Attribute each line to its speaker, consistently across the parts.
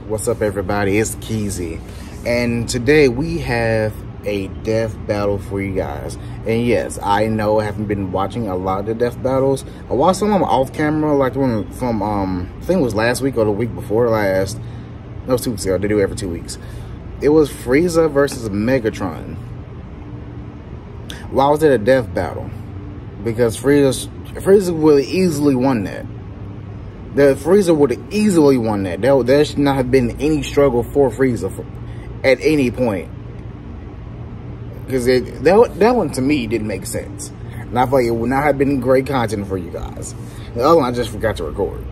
Speaker 1: What's up, everybody? It's Keezy, and today we have a death battle for you guys. And yes, I know I haven't been watching a lot of the death battles. I watched some of them off camera, like the one from I think it was last week or the week before last. No, it was 2 weeks ago. They do every 2 weeks. It was Frieza versus Megatron. Why was it a death battle? Because Frieza would have easily won that. The Frieza would have easily won that. There should not have been any struggle for Frieza at any point. Because that one to me didn't make sense. And I feel like it would not have been great content for you guys. The other one I just forgot to record.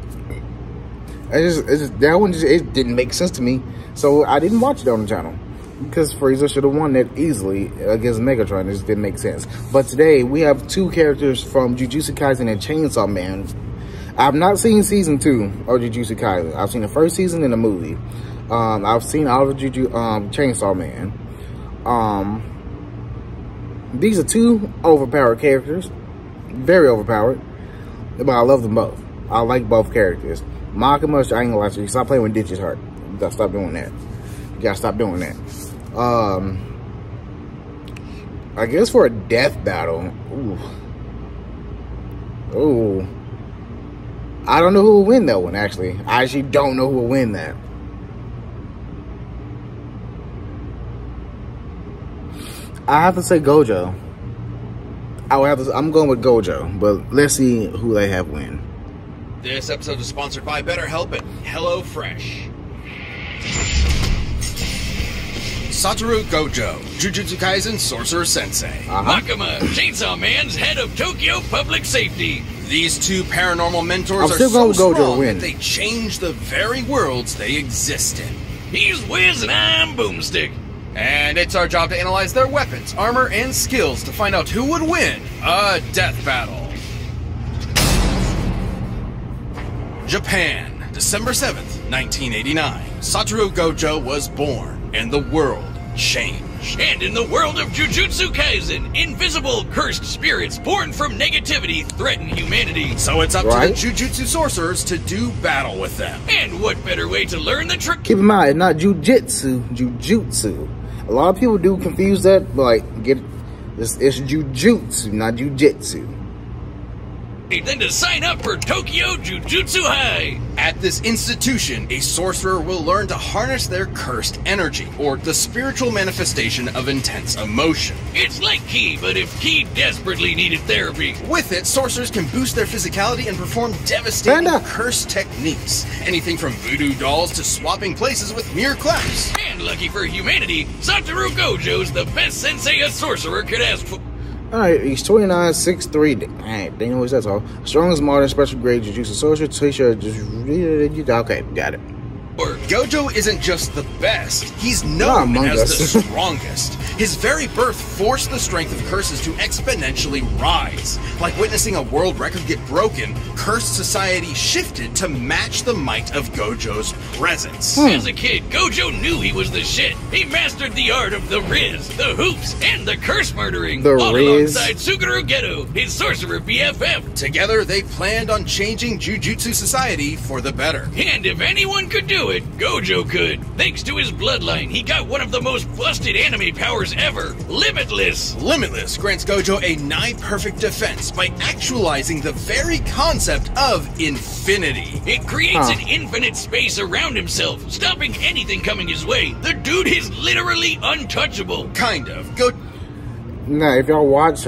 Speaker 1: That one it didn't make sense to me. So I didn't watch it on the channel. Because Frieza should have won that easily against Megatron. It just didn't make sense. But today we have two characters from Jujutsu Kaisen and Chainsaw Man. I've not seen season 2 of Jujutsu Kaisen. I've seen the first season in the movie. I've seen all of Chainsaw Man. These are two overpowered characters. Very overpowered. But I love them both. I like both characters. Makima, I ain't gonna lie to you. Stop playing with Ditch's heart. You gotta stop doing that. You gotta stop doing that. I guess for a death battle. Ooh. I don't know who will win that one, actually. I actually don't know who will win that. I have to say Gojo. I'm going with Gojo, but let's see who they have win.
Speaker 2: This episode is sponsored by BetterHelp and HelloFresh. Satoru Gojo, Jujutsu Kaisen Sorcerer Sensei.
Speaker 3: Makima, Chainsaw Man's head of Tokyo Public Safety.
Speaker 2: These two paranormal mentors are so strong that they change the very worlds they exist in.
Speaker 3: He's Wiz and I'm Boomstick.
Speaker 2: And it's our job to analyze their weapons, armor, and skills to find out who would win a death battle. Japan, December 7th, 1989. Satoru Gojo was born, and the world changed.
Speaker 3: And in the world of Jujutsu Kaisen, invisible, cursed spirits born from negativity threaten humanity.
Speaker 2: So it's up to the Jujutsu sorcerers to do battle with them.
Speaker 3: And what better way to learn the trick?
Speaker 1: Keep in mind, it's not Jujutsu, Jujutsu. A lot of people do confuse that, but like, it's Jujutsu, not Jujitsu.
Speaker 3: Than to sign up for Tokyo Jujutsu High.
Speaker 2: At this institution, a sorcerer will learn to harness their cursed energy, or the spiritual manifestation of intense emotion.
Speaker 3: It's like Ki, but if Ki desperately needed therapy.
Speaker 2: With it, sorcerers can boost their physicality and perform devastating curse techniques. Anything from voodoo dolls to swapping places with mere claps.
Speaker 3: And lucky for humanity, Satoru Gojo's the best sensei a sorcerer could ask for.
Speaker 1: Alright, he's 29, 6'3". Dang, they know what that's all. Strongest modern special grade Jujutsu sorcerer. Okay, got it.
Speaker 2: Gojo isn't just the best, he's known as the strongest. His very birth forced the strength of curses to exponentially rise. Like witnessing a world record get broken, cursed society shifted to match the might of Gojo's presence.
Speaker 3: As a kid, Gojo knew he was the shit. He mastered the art of the Riz, the hoops, and the curse murdering. All alongside Suguru Geto, his sorcerer BFF.
Speaker 2: Together, they planned on changing Jujutsu society for the better.
Speaker 3: And if anyone could do it, Gojo could. Thanks to his bloodline, he got one of the most busted anime powers ever, Limitless.
Speaker 2: Limitless grants Gojo a nigh-perfect defense by actualizing the very concept of infinity.
Speaker 3: It creates an infinite space around himself, stopping anything coming his way. The dude is literally untouchable.
Speaker 2: Kind of.
Speaker 1: Now, if y'all watch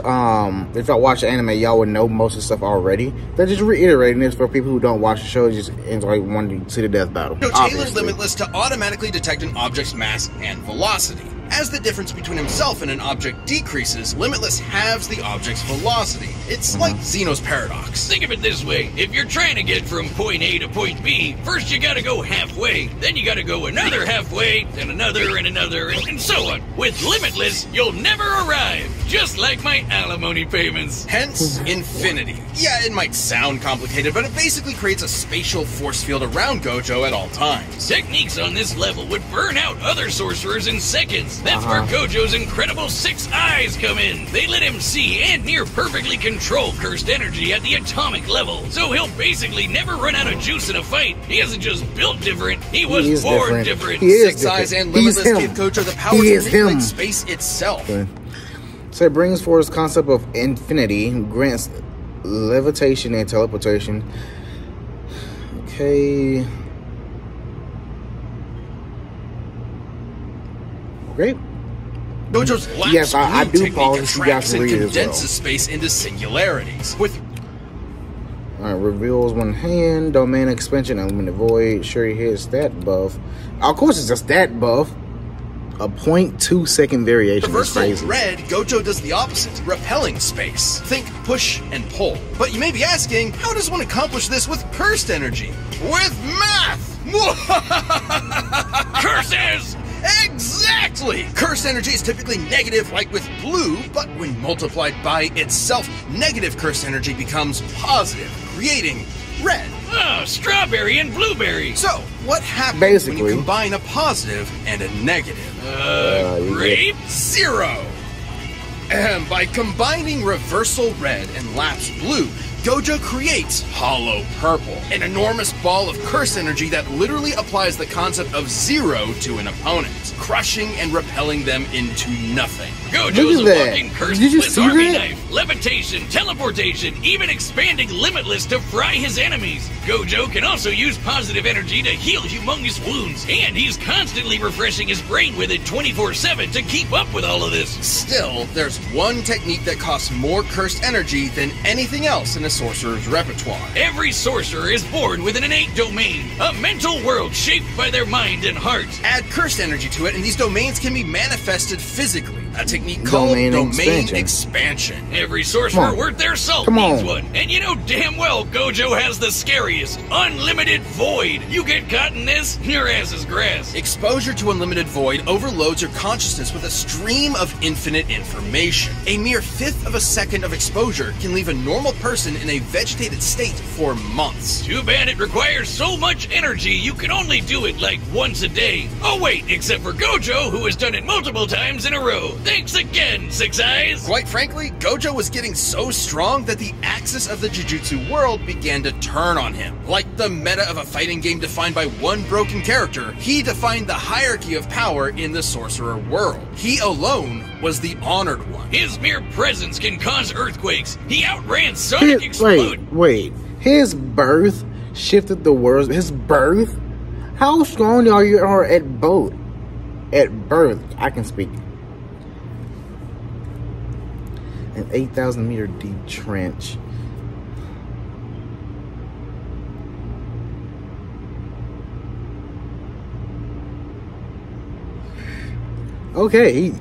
Speaker 1: anime, y'all would know most of the stuff already. They're just reiterating this for people who don't watch the show, just enjoy wanting to see the death battle.
Speaker 2: Tailors Limitless to automatically detect an object's mass and velocity. As the difference between himself and an object decreases, Limitless halves the object's velocity. It's like Zeno's paradox.
Speaker 3: Think of it this way. If you're trying to get from point A to point B, first you gotta go halfway, then you gotta go another halfway, then another and another, and so on. With Limitless, you'll never arrive. just like my alimony payments.
Speaker 2: Hence, infinity. Yeah, it might sound complicated, but it basically creates a spatial force field around Gojo at all times.
Speaker 3: Techniques on this level would burn out other sorcerers in seconds. That's where Gojo's incredible 6 eyes come in. They let him see and near perfectly control cursed energy at the atomic level. So he'll basically never run out of juice in a fight. He isn't just built different, he was born different.
Speaker 2: 6 eyes and Limitless gave Gojo the power to manipulate space itself.
Speaker 1: Okay. So it brings forth the concept of infinity, grants levitation and teleportation. Okay.
Speaker 2: Great. Gojo's lapse
Speaker 1: I do pause
Speaker 2: technique
Speaker 1: you guys to read
Speaker 2: condenses
Speaker 1: as well.
Speaker 2: space into singularities. With
Speaker 1: Alright, reveals one hand, domain expansion, unlimited void. Sure hits that buff. Of course, it's just that buff. A 0.2 second variation. That's crazy.
Speaker 2: Red, Gojo does the opposite, repelling space. Think push and pull. But you may be asking, how does one accomplish this with cursed energy? With math!
Speaker 3: Curses!
Speaker 2: Exactly! Cursed energy is typically negative like with blue, but when multiplied by itself, negative cursed energy becomes positive, creating red.
Speaker 3: Oh, strawberry and blueberry.
Speaker 2: So, what happens when you combine a positive and a negative?
Speaker 3: Grape?
Speaker 2: 0. And by combining reversal red and lapse blue, Gojo creates hollow purple, an enormous ball of curse energy that literally applies the concept of 0 to an opponent, crushing and repelling them into nothing.
Speaker 3: Gojo's a walking cursed Blitz army knife, levitation, teleportation, even expanding Limitless to fry his enemies. Gojo can also use positive energy to heal humongous wounds, and he's constantly refreshing his brain with it 24/7 to keep up with all of this.
Speaker 2: Still, there's one technique that costs more cursed energy than anything else in a sorcerer's repertoire.
Speaker 3: Every sorcerer is born with an innate domain, a mental world shaped by their mind and heart.
Speaker 2: Add cursed energy to it, and these domains can be manifested physically. A technique called domain expansion.
Speaker 3: Every sorcerer worth their salt needs one. And you know damn well Gojo has the scariest, unlimited void. You get caught in this, your ass is grass.
Speaker 2: Exposure to unlimited void overloads your consciousness with a stream of infinite information. A mere 1/5 of a second of exposure can leave a normal person in a vegetated state for months.
Speaker 3: Too bad it requires so much energy you can only do it like once a day. Oh wait, except for Gojo, who has done it multiple times in a row. Thanks again, 6 Eyes!
Speaker 2: Quite frankly, Gojo was getting so strong that the axis of the Jujutsu world began to turn on him. Like the meta of a fighting game defined by one broken character, he defined the hierarchy of power in the sorcerer world. He alone was the honored one.
Speaker 3: His mere presence can cause earthquakes. He outran Sonic Explode.
Speaker 1: Wait. His birth shifted the world. His birth? How strong are you at both? At birth, I can speak. An 8,000 meter deep trench. Okay,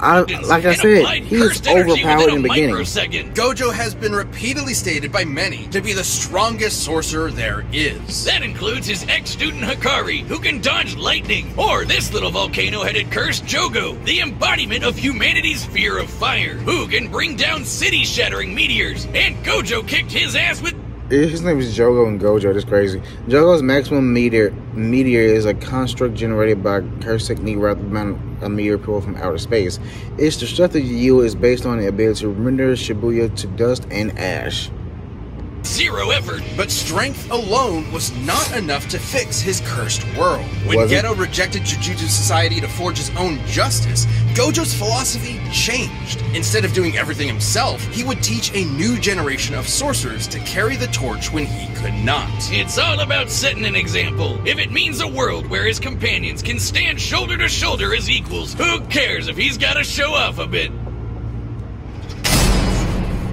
Speaker 1: like I said, he's overpowered in the beginning.
Speaker 2: Gojo has been repeatedly stated by many to be the strongest sorcerer there is.
Speaker 3: That includes his ex-student Hikari, who can dodge lightning, or this little volcano-headed curse Jogo, the embodiment of humanity's fear of fire, who can bring down city-shattering meteors, and Gojo kicked his ass with...
Speaker 1: His name is Jogo and Gojo. That's crazy. Jogo's maximum meteor is a construct generated by curse technique rather than a meteor pulled from outer space. Its destructive yield is based on the ability to render Shibuya to dust and ash.
Speaker 3: 0 effort.
Speaker 2: But strength alone was not enough to fix his cursed world. When Geto rejected Jujutsu Society to forge his own justice, Gojo's philosophy changed. Instead of doing everything himself, he would teach a new generation of sorcerers to carry the torch when he could not.
Speaker 3: It's all about setting an example. If it means a world where his companions can stand shoulder to shoulder as equals, who cares if he's got to show off a bit?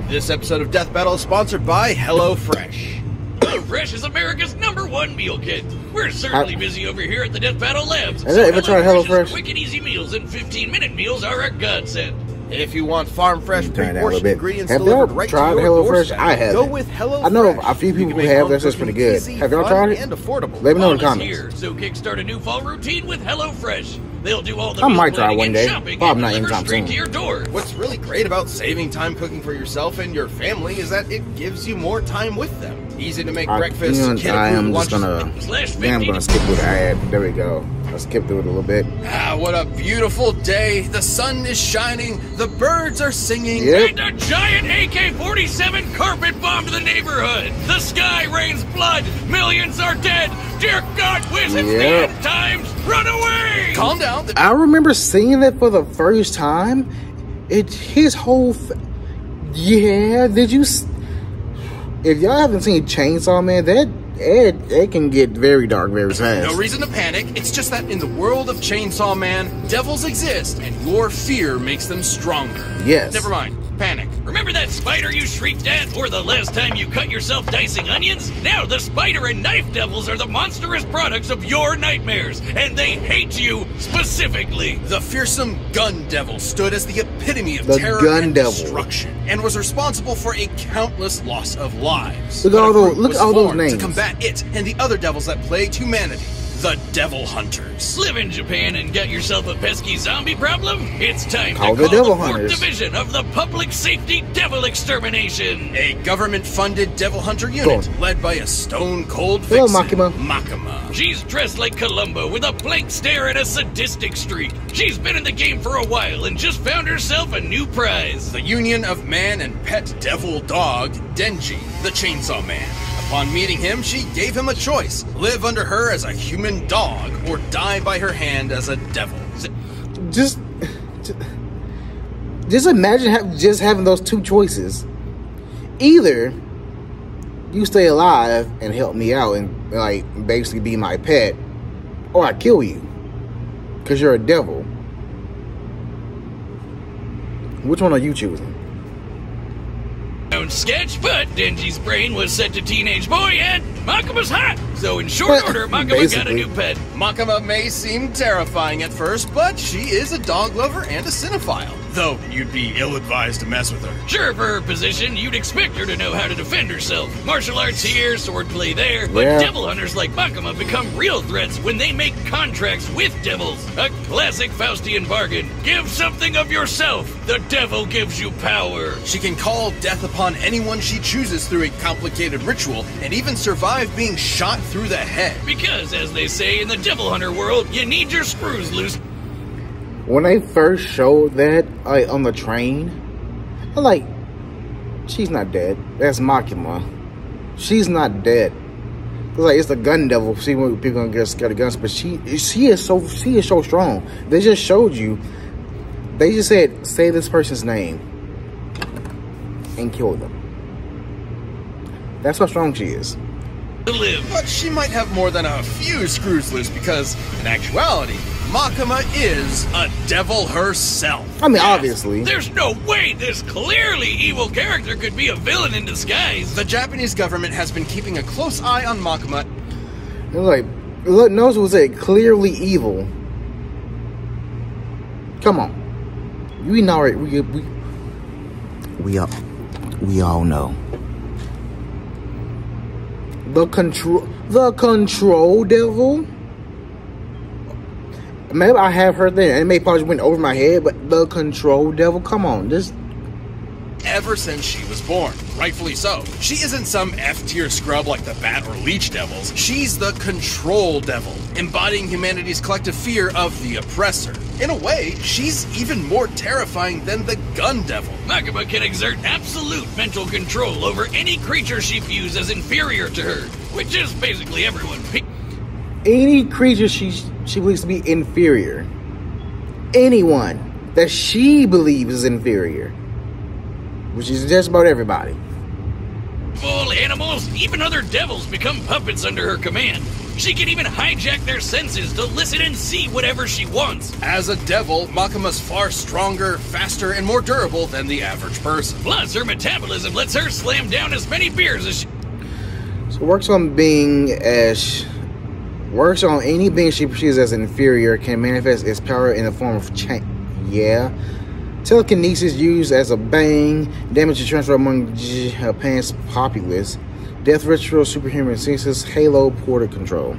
Speaker 2: This episode of Death Battle is sponsored by HelloFresh.
Speaker 3: HelloFresh is America's #1 meal kit. We're certainly busy over here at the Death Battle Labs.
Speaker 1: Have you ever tried HelloFresh?
Speaker 3: Quick and easy meals and 15-minute meals are a godsend.
Speaker 2: If you want farm fresh, pre-portioned ingredients
Speaker 1: have
Speaker 2: delivered
Speaker 1: y'all
Speaker 2: right
Speaker 1: tried
Speaker 2: to your
Speaker 1: HelloFresh?
Speaker 2: doorstep,
Speaker 1: I haven't.
Speaker 2: go with HelloFresh.
Speaker 1: I know a few people who have. That's just pretty good. Have y'all tried it?
Speaker 2: And affordable.
Speaker 1: Let me know in the
Speaker 3: Fall is
Speaker 1: comments.
Speaker 3: here, so kickstart a new fall routine with HelloFresh. They'll do all the
Speaker 1: I
Speaker 3: meal
Speaker 1: might try
Speaker 3: planning
Speaker 1: one
Speaker 3: and
Speaker 1: day.
Speaker 3: shopping
Speaker 1: Probably
Speaker 3: and
Speaker 1: not
Speaker 3: deliver
Speaker 1: anytime
Speaker 3: straight
Speaker 1: soon.
Speaker 3: to your door.
Speaker 2: What's really great about saving time cooking for yourself and your family is that it gives you more time with them. Easy to make breakfast,
Speaker 1: I am just
Speaker 2: lunches.
Speaker 1: gonna. I'm gonna skip through the ad. There we go. I'll skip through it a little bit.
Speaker 2: Ah, what a beautiful day. The sun is shining. The birds are singing.
Speaker 1: Yep.
Speaker 3: And a giant AK-47 carpet bombed the neighborhood. The sky rains blood. Millions are dead. Dear God, whiz, it's the
Speaker 1: Yep.
Speaker 3: end times. Run away.
Speaker 2: Calm down.
Speaker 1: I remember seeing that for the first time. His whole. Yeah, did you? If y'all haven't seen Chainsaw Man, it can get very dark very fast.
Speaker 2: No reason to panic. It's just that in the world of Chainsaw Man, devils exist, and your fear makes them stronger.
Speaker 1: Yes.
Speaker 2: Never mind. Panic.
Speaker 3: Remember that spider you shrieked at, or the last time you cut yourself dicing onions? Now the spider and knife devils are the monstrous products of your nightmares, and they hate you specifically.
Speaker 2: The fearsome gun devil stood as the epitome of
Speaker 1: The
Speaker 2: terror
Speaker 1: gun
Speaker 2: and
Speaker 1: devil.
Speaker 2: destruction, and was responsible for a countless loss of lives.
Speaker 1: Look at
Speaker 2: But
Speaker 1: all
Speaker 2: a
Speaker 1: those-
Speaker 2: group
Speaker 1: look
Speaker 2: was
Speaker 1: at all those
Speaker 2: formed
Speaker 1: names.
Speaker 2: to combat it and the other devils that plagued humanity. The Devil Hunters.
Speaker 3: Live in Japan and got yourself a pesky zombie problem? It's time
Speaker 1: Call
Speaker 3: to
Speaker 1: the
Speaker 3: call
Speaker 1: Devil
Speaker 3: the 4th
Speaker 1: Hunters.
Speaker 3: Division of the Public Safety Devil Extermination.
Speaker 2: A government-funded devil hunter unit led by a stone-cold
Speaker 1: Hello,
Speaker 2: vixen,
Speaker 1: Makima.
Speaker 2: Makima.
Speaker 3: She's dressed like Columbo with a blank stare and a sadistic streak. She's been in the game for a while and just found herself a new prize.
Speaker 2: The union of man and pet devil dog, Denji, the Chainsaw Man. Upon meeting him, she gave him a choice. Live under her as a human dog or die by her hand as a devil.
Speaker 1: Just imagine just having those two choices. Either you stay alive and help me out and like basically be my pet, or I kill you because you're a devil. Which one are you choosing?
Speaker 3: Own sketch, but Denji's brain was set to teenage boy and Makima's hot. So in short order, Makima got a
Speaker 1: Basically.
Speaker 3: new pet.
Speaker 2: Makima may seem terrifying at first, but she is a dog lover and a cinephile. Though you'd be ill-advised to mess with her.
Speaker 3: Sure, for her position, you'd expect her to know how to defend herself. Martial arts here, swordplay there, but
Speaker 1: Yeah.
Speaker 3: devil hunters like Makima become real threats when they make contracts with devils. A classic Faustian bargain. Give something of yourself. The devil gives you power.
Speaker 2: She can call death upon anyone she chooses through a complicated ritual and even survive being shot through the head.
Speaker 3: Because, as they say in the devil hunter world, you need your screws loose.
Speaker 1: When they first showed that on the train, I'm like, she's not dead. That's Makima. She's not dead. It's like it's the gun devil. See when people gonna get scared of guns, but she is so strong. They just showed you. They just said, say this person's name and kill them. That's how strong she is.
Speaker 3: To live.
Speaker 2: But she might have more than a few screws loose because, in actuality, Makima is a devil herself.
Speaker 1: I mean, obviously.
Speaker 3: There's no way this clearly evil character could be a villain in disguise.
Speaker 2: The Japanese government has been keeping a close eye on Makima.
Speaker 1: It's like, look, knows was it clearly evil. Come on, we know it. We all know. The control devil. Maybe I have heard that. It may probably went over my head, but the control devil. Come on, this.
Speaker 2: Ever since she was born, rightfully so. She isn't some F-tier scrub like the Bat or Leech devils. She's the control devil, embodying humanity's collective fear of the oppressor. In a way, she's even more terrifying than the gun devil.
Speaker 3: Makima can exert absolute mental control over any creature she views as inferior to her, which is basically everyone.
Speaker 1: Any creature she believes to be inferior. Anyone that she believes is inferior. Which is just about everybody.
Speaker 3: All animals, even other devils, become puppets under her command. She can even hijack their senses to listen and see whatever she wants.
Speaker 2: As a devil, Makima's far stronger, faster, and more durable than the average person.
Speaker 3: Plus, her metabolism lets her slam down as many beers as she...
Speaker 1: So works on any being she perceives as inferior, can manifest its power in the form of change. Yeah. Telekinesis used as a bang. Damage to transfer among Japan's populace. Death ritual, superhuman senses, Halo portal control.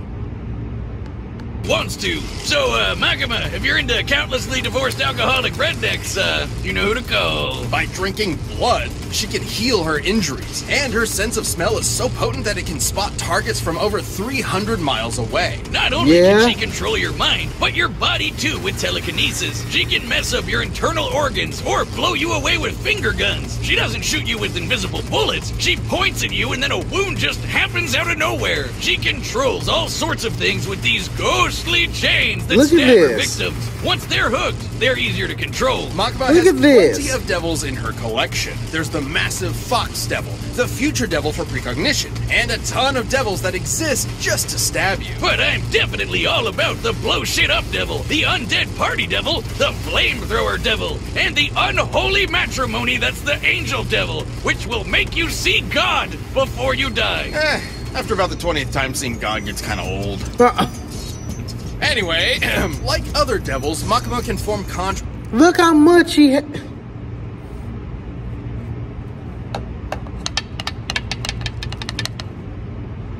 Speaker 3: Wants to. So, Makima, if you're into countlessly divorced alcoholic rednecks, you know who to call.
Speaker 2: By drinking blood, she can heal her injuries, and her sense of smell is so potent that it can spot targets from over 300 miles away.
Speaker 3: Not only can she control your mind, but your body too with telekinesis. She can mess up your internal organs or blow you away with finger guns. She doesn't shoot you with invisible bullets. She points at you and then a wound just happens out of nowhere. She controls all sorts of things with these ghostly chains that stab her victims. Once they're hooked, they're easier to control.
Speaker 2: Makima has plenty of devils in her collection. There's the massive Fox Devil, the Future Devil for precognition, and a ton of devils that exist just to stab you.
Speaker 3: But I'm definitely all about the Blow Shit Up Devil, the Undead Party Devil, the Flamethrower Devil, and the Unholy Matrimony that's the Angel Devil, which will make you see God before you die.
Speaker 2: After about the 20th time, seeing God gets kind of old. Anyway, like other devils, Makima can form
Speaker 1: Look how much he had.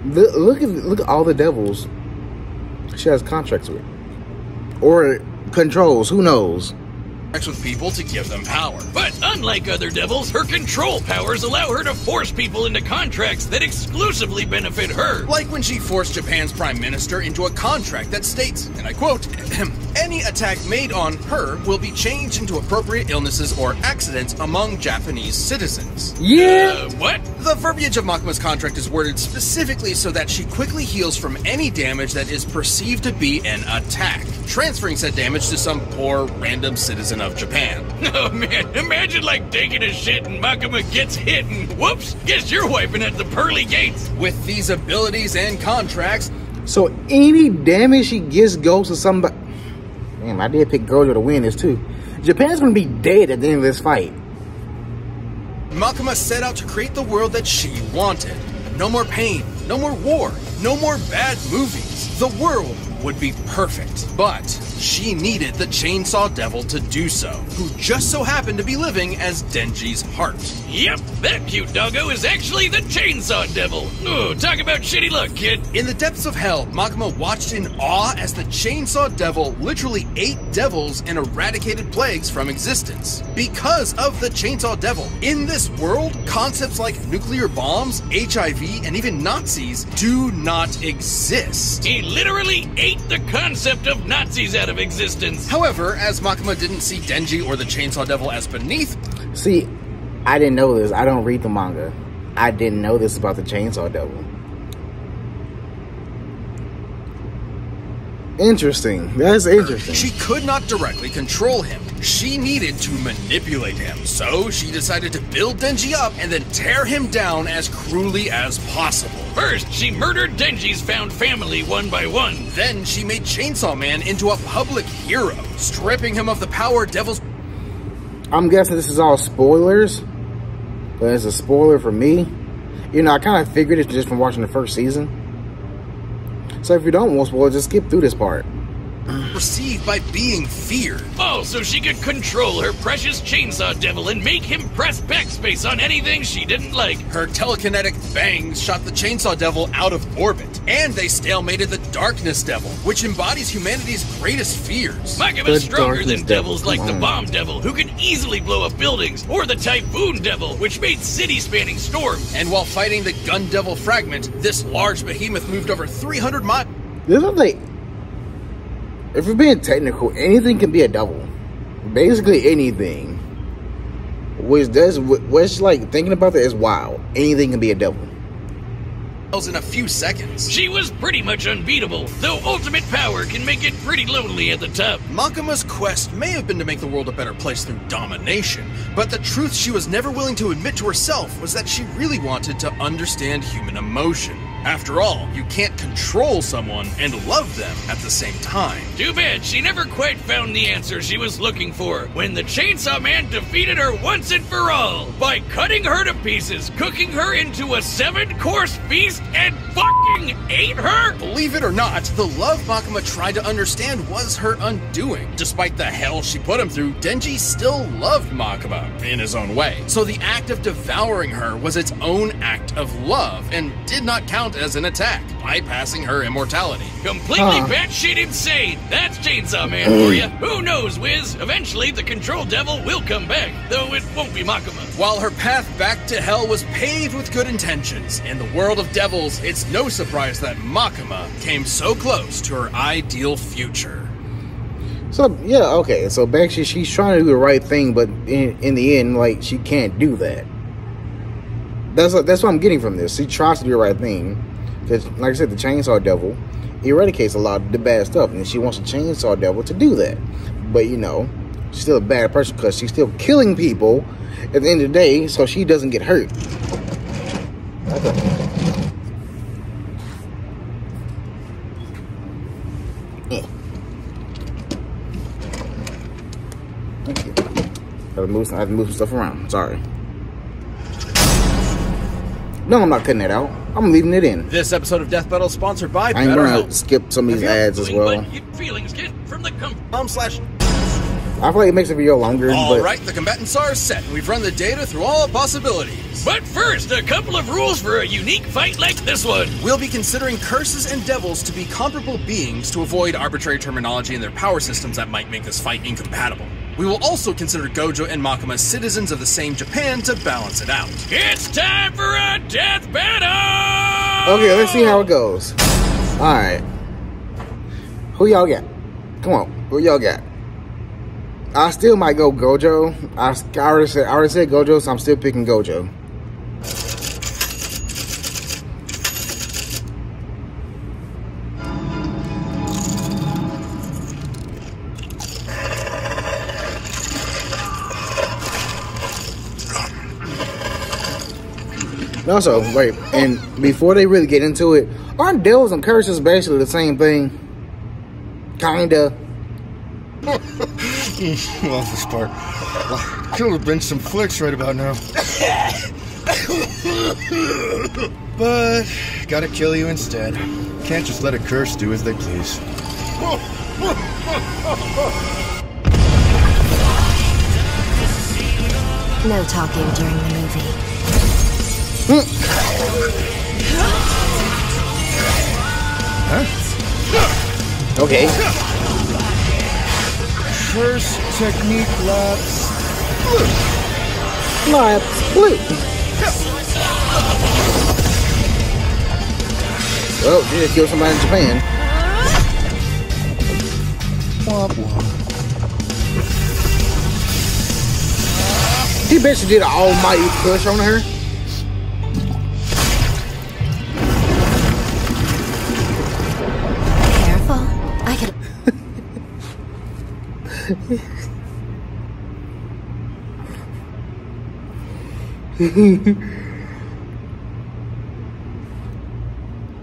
Speaker 1: Look at all the devils she has contracts with. Or controls, who knows?
Speaker 2: With people to give them power.
Speaker 3: But unlike other devils, her control powers allow her to force people into contracts that exclusively benefit her.
Speaker 2: Like when she forced Japan's prime minister into a contract that states, and I quote, any attack made on her will be changed into appropriate illnesses or accidents among Japanese citizens.
Speaker 1: Yeah.
Speaker 3: What?
Speaker 2: The verbiage of Makima's contract is worded specifically so that she quickly heals from any damage that is perceived to be an attack, transferring said damage to some poor random citizen of Japan.
Speaker 3: Oh man, imagine like taking a shit and Makima gets hit and whoops, guess you're wiping at the pearly gates.
Speaker 2: With these abilities and contracts,
Speaker 1: so any damage she gets goes to somebody. Damn, I did pick Gojo to win this too. Japan's gonna be dead at the end of this fight.
Speaker 2: Makima set out to create the world that she wanted. No more pain, no more war, no more bad movies. The world would be perfect, but she needed the Chainsaw Devil to do so, who just so happened to be living as Denji's heart.
Speaker 3: Yep, that cute doggo is actually the Chainsaw Devil. Oh, talk about shitty luck, kid.
Speaker 2: In the depths of hell, Makima watched in awe as the Chainsaw Devil literally ate devils and eradicated plagues from existence. Because of the Chainsaw Devil, in this world, concepts like nuclear bombs, HIV, and even Nazis do not exist.
Speaker 3: He literally ate the concept of Nazis out of existence.
Speaker 2: However, as Makima didn't see Denji or the Chainsaw Devil as beneath...
Speaker 1: See, I didn't know this. I don't read the manga. I didn't know this about the Chainsaw Devil. Interesting. That's interesting.
Speaker 2: She could not directly control him. She needed to manipulate him. So she decided to build Denji up and then tear him down as cruelly as possible.
Speaker 3: First, she murdered Denji's found family one by one.
Speaker 2: Then she made Chainsaw Man into a public hero, stripping him of the power devils...
Speaker 1: I'm guessing this is all spoilers, but it's a spoiler for me. You know, I kind of figured it just from watching the first season. So if you don't want spoilers, just skip through this part.
Speaker 2: Perceived by being feared.
Speaker 3: Oh, so she could control her precious Chainsaw Devil and make him press backspace on anything she didn't like.
Speaker 2: Her telekinetic bangs shot the Chainsaw Devil out of orbit, and they stalemated the Darkness Devil, which embodies humanity's greatest fears.
Speaker 3: Makima's stronger than devils like the Bomb Devil, who can easily blow up buildings, or the Typhoon Devil, which made city-spanning storms.
Speaker 2: And while fighting the Gun Devil Fragment, this large behemoth moved over 300 miles.
Speaker 1: This is like, if we're being technical, anything can be a devil. Basically anything. What's like thinking about that is wow. Anything can be a devil.
Speaker 2: In a few seconds.
Speaker 3: She was pretty much unbeatable, though ultimate power can make it pretty lonely at the top.
Speaker 2: Makima's quest may have been to make the world a better place through domination, but the truth she was never willing to admit to herself was that she really wanted to understand human emotion. After all, you can't control someone and love them at the same time.
Speaker 3: Too bad she never quite found the answer she was looking for when the Chainsaw Man defeated her once and for all by cutting her to pieces, cooking her into a 7-course feast, and fucking ate her?
Speaker 2: Believe it or not, the love Makima tried to understand was her undoing. Despite the hell she put him through, Denji still loved Makima in his own way. So the act of devouring her was its own act of love and did not count as an attack, bypassing her immortality.
Speaker 3: Completely batshit insane. That's Chainsaw Man for you. Who knows, Wiz? Eventually, the Control Devil will come back, though it won't be Makima.
Speaker 2: While her path back to hell was paved with good intentions, in the world of devils, it's no surprise that Makima came so close to her ideal future.
Speaker 1: So yeah, okay. So basically, she's trying to do the right thing, but in the end, like, she can't do that. That's what I'm getting from this. She tries to do the right thing. Because, like I said, the Chainsaw Devil eradicates a lot of the bad stuff, and she wants the Chainsaw Devil to do that. But, you know, she's still a bad person because she's still killing people at the end of the day, so she doesn't get hurt. Thank you. I have to move some stuff around. Sorry. No, I'm not cutting that out. I'm leaving it in.
Speaker 2: This episode of Death Battle is sponsored by
Speaker 1: I'm going to skip some of these ads as well.
Speaker 3: Feelings get from the
Speaker 1: I feel like it makes the video longer.
Speaker 2: Alright, the combatants are set. We've run the data through all possibilities.
Speaker 3: But first, a couple of rules for a unique fight like this one.
Speaker 2: We'll be considering curses and devils to be comparable beings to avoid arbitrary terminology in their power systems that might make this fight incompatible. We will also consider Gojo and Makima citizens of the same Japan to balance it out.
Speaker 3: It's time for a death battle!
Speaker 1: Okay, let's see how it goes. Alright. Who y'all got? Come on, who y'all got? I still might go Gojo. I already said Gojo, so I'm still picking Gojo. Also, wait, and before they really get into it, aren't devils and curses basically the same thing? Kinda.
Speaker 4: Love this part. Could have been some flicks right about now. But gotta kill you instead. Can't just let a curse do as they please.
Speaker 5: No talking during the movie.
Speaker 4: Huh?
Speaker 1: Okay.
Speaker 4: Curse technique lapse
Speaker 1: blue. Well, you just killed somebody in Japan.
Speaker 4: Womp womp.
Speaker 1: He basically did an almighty push on her.
Speaker 5: Careful. I could.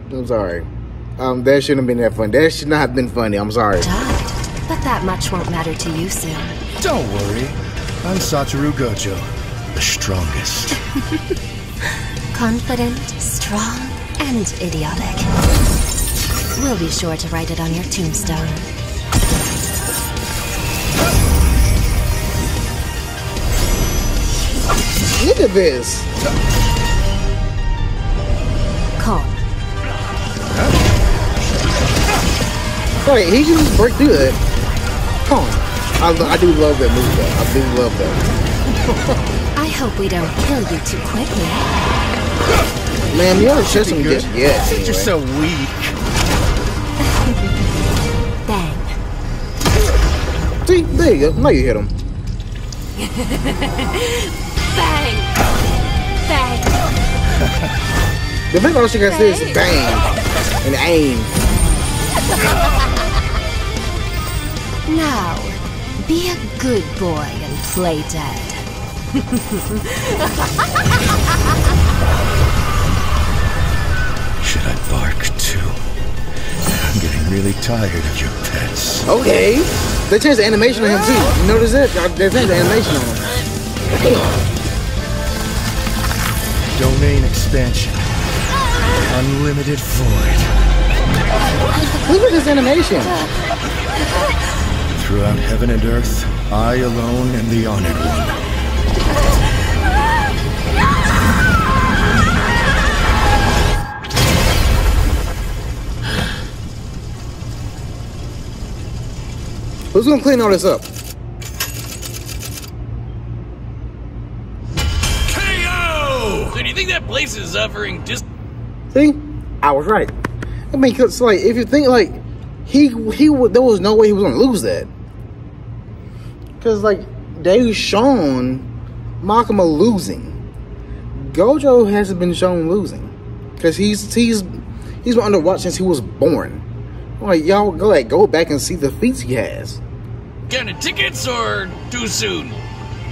Speaker 5: I'm sorry. That shouldn't have been that funny. That should not have been funny. I'm sorry. Died, but that much won't matter to you soon.
Speaker 4: Don't worry. I'm Satoru Gojo, the strongest.
Speaker 5: Confident, strong, and idiotic. We'll be sure to write it on your tombstone.
Speaker 1: Look at this.
Speaker 5: Calm.
Speaker 1: Wait, he can just break through that. Come on. I do love that movie, though. I do love that.
Speaker 5: I hope we don't kill you too quickly.
Speaker 1: Man, you haven't shed some good yet.
Speaker 4: Anyway. You're so weak.
Speaker 5: Bang.
Speaker 1: See, there you go. Now you hit him.
Speaker 5: Bang. Bang.
Speaker 1: The fact all she got to say is bang and aim.
Speaker 5: Now, be a good boy and play dead.
Speaker 4: Should I bark too? I'm getting really tired of your pets.
Speaker 1: Okay. They changed the animation on him too. You notice that? They changed the animation on him.
Speaker 4: Domain expansion. Unlimited void.
Speaker 1: Look at this animation.
Speaker 4: Throughout heaven and earth, I alone am the honored one.
Speaker 1: Who's gonna clean all this up?
Speaker 3: KO! So do you think that place is suffering just...
Speaker 1: See? I was right. I mean, cause like, if you think like, he would, there was no way he was gonna lose that. Cause like, they've shown Makima losing. Gojo hasn't been shown losing. Cause he's been under watch since he was born. Like, y'all go back and see the feats he has.
Speaker 3: Counting tickets or too soon?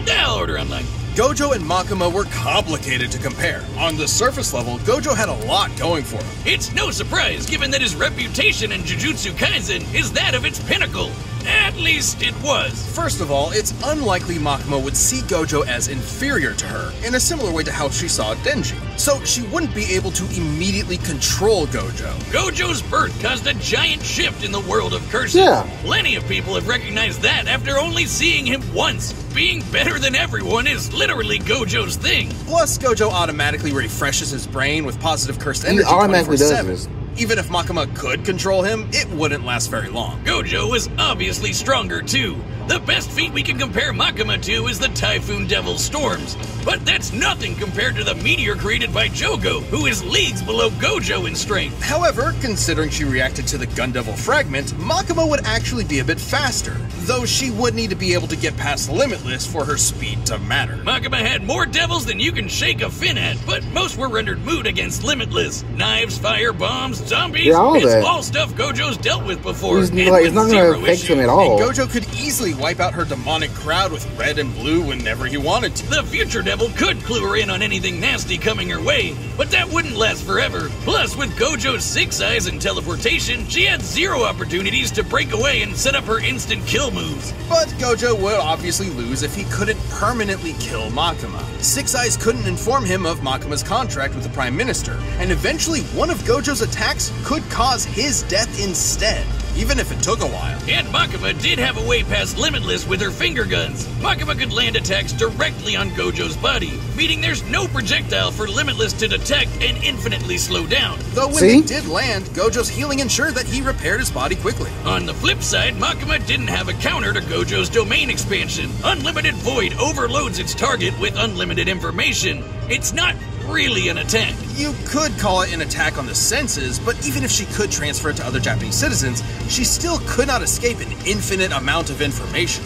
Speaker 3: I'll order online.
Speaker 2: Gojo and Makima were complicated to compare. On the surface level, Gojo had a lot going for him.
Speaker 3: It's no surprise, given that his reputation in Jujutsu Kaisen is that of its pinnacle. At least it was.
Speaker 2: First of all, it's unlikely Makima would see Gojo as inferior to her, in a similar way to how she saw Denji. So she wouldn't be able to immediately control Gojo.
Speaker 3: Gojo's birth caused a giant shift in the world of curses.
Speaker 1: Yeah.
Speaker 3: Plenty of people have recognized that after only seeing him once. Being better than everyone is literally Gojo's thing.
Speaker 2: Plus, Gojo automatically refreshes his brain with positive cursed energy
Speaker 1: He automatically does
Speaker 2: 24/7.
Speaker 1: this.
Speaker 2: Even if Makima could control him, it wouldn't last very long.
Speaker 3: Gojo was obviously stronger too. The best feat we can compare Makima to is the Typhoon Devil Storms. But that's nothing compared to the meteor created by Jogo, who is leagues below Gojo in strength.
Speaker 2: However, considering she reacted to the Gun Devil Fragment, Makima would actually be a bit faster, though she would need to be able to get past Limitless for her speed to matter.
Speaker 3: Makima had more devils than you can shake a fin at, but most were rendered moot against Limitless. Knives, fire, bombs, zombies,
Speaker 1: Yeah, all
Speaker 3: it's
Speaker 1: that.
Speaker 3: all stuff Gojo's dealt with before.
Speaker 1: It's
Speaker 3: and
Speaker 1: like,
Speaker 3: with
Speaker 1: it's not
Speaker 3: zero
Speaker 1: gonna affect him
Speaker 3: issues.
Speaker 1: at all.
Speaker 2: And Gojo could easily wipe out her demonic crowd with red and blue whenever he wanted to.
Speaker 3: The future devil could clue her in on anything nasty coming her way, but that wouldn't last forever. Plus, with Gojo's 6 eyes and teleportation, she had 0 opportunities to break away and set up her instant kill moves.
Speaker 2: But Gojo would obviously lose if he couldn't permanently kill Makima. 6 Eyes couldn't inform him of Makima's contract with the Prime Minister, and eventually one of Gojo's attacks could cause his death instead, even if it took a while.
Speaker 3: And Makima did have a way past Limitless with her finger guns. Makima could land attacks directly on Gojo's body, meaning there's no projectile for Limitless to detect and infinitely slow down.
Speaker 2: Though when
Speaker 1: See?
Speaker 2: they did land, Gojo's healing ensured that he repaired his body quickly.
Speaker 3: On the flip side, Makima didn't have a counter to Gojo's domain expansion. Unlimited Void overloads its target with unlimited information. It's not really an attack.
Speaker 2: You could call it an attack on the senses, but even if she could transfer it to other Japanese citizens, she still could not escape an infinite amount of information.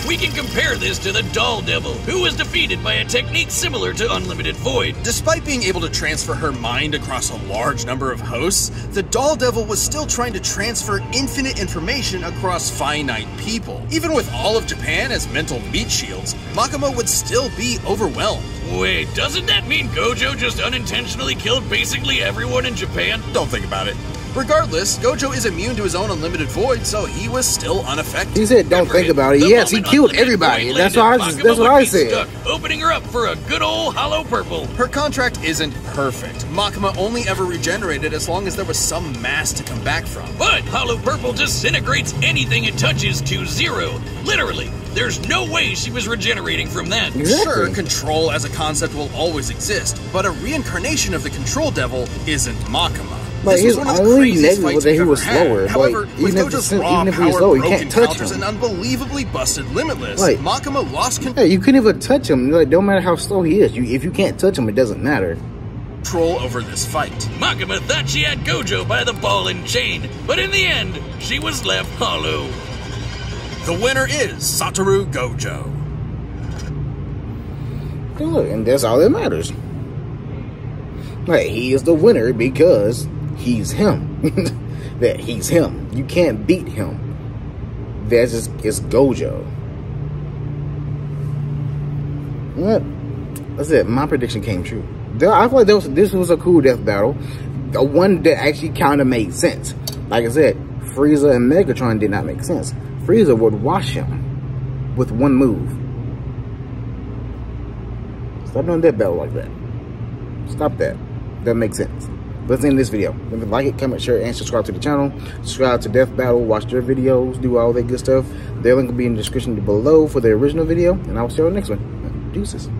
Speaker 3: We can compare this to the Doll Devil, who was defeated by a technique similar to Unlimited Void.
Speaker 2: Despite being able to transfer her mind across a large number of hosts, the Doll Devil was still trying to transfer infinite information across finite people. Even with all of Japan as mental meat shields, Makima would still be overwhelmed.
Speaker 3: Wait, doesn't that mean Gojo just unintentionally killed basically everyone in Japan?
Speaker 2: Don't think about it. Regardless, Gojo is immune to his own unlimited void, so he was still unaffected.
Speaker 1: He said, "Don't think about it."
Speaker 3: The
Speaker 1: Yes, he
Speaker 3: moment
Speaker 1: killed
Speaker 3: Unlimited
Speaker 1: everybody.
Speaker 3: Void
Speaker 1: That's
Speaker 3: landed,
Speaker 1: what
Speaker 3: Makima would
Speaker 1: I
Speaker 3: be
Speaker 1: said.
Speaker 3: stuck, opening her up for a good old hollow purple.
Speaker 2: Her contract isn't perfect. Makima only ever regenerated as long as there was some mass to come back from.
Speaker 3: But hollow purple disintegrates anything it touches to 0. Literally, there's no way she was regenerating from that.
Speaker 1: Exactly.
Speaker 2: Sure, control as a concept will always exist, but a reincarnation of the control devil isn't Makima.
Speaker 1: Like,
Speaker 2: This was
Speaker 1: his
Speaker 2: one of the
Speaker 1: only
Speaker 2: craziest
Speaker 1: negative was
Speaker 2: fights
Speaker 1: that he
Speaker 2: we've
Speaker 1: was
Speaker 2: ever had.
Speaker 1: slower.
Speaker 2: However,
Speaker 1: Like,
Speaker 2: with
Speaker 1: even
Speaker 2: Gojo's
Speaker 1: if
Speaker 2: raw
Speaker 1: he was
Speaker 2: power,
Speaker 1: slow, you
Speaker 2: broken
Speaker 1: can't touch
Speaker 2: counters,
Speaker 1: him.
Speaker 2: and unbelievably busted Limitless,
Speaker 1: Like-
Speaker 2: Makima lost control
Speaker 1: Hey, you couldn't even touch him. Like, don't matter how slow he is. If you can't touch him, it doesn't matter.
Speaker 2: over this fight.
Speaker 3: Makima thought she had Gojo by the ball and chain, but in the end, she was left hollow.
Speaker 2: The winner is Satoru Gojo.
Speaker 1: Good, and that's all that matters. Like, he is the winner because he's him. That he's him. You can't beat him. That's just, it's Gojo. What? That's it. My prediction came true. I feel like this was a cool death battle. One that actually kind of made sense. Like I said, Frieza and Megatron did not make sense. Frieza would wash him with one move. Stop doing that battle like that. Stop that. That makes sense. Let's end this video. Remember to like it, comment, share, and subscribe to the channel. Subscribe to Death Battle, watch their videos, do all that good stuff. Their link will be in the description below for the original video. And I will see you on the next one. Deuces.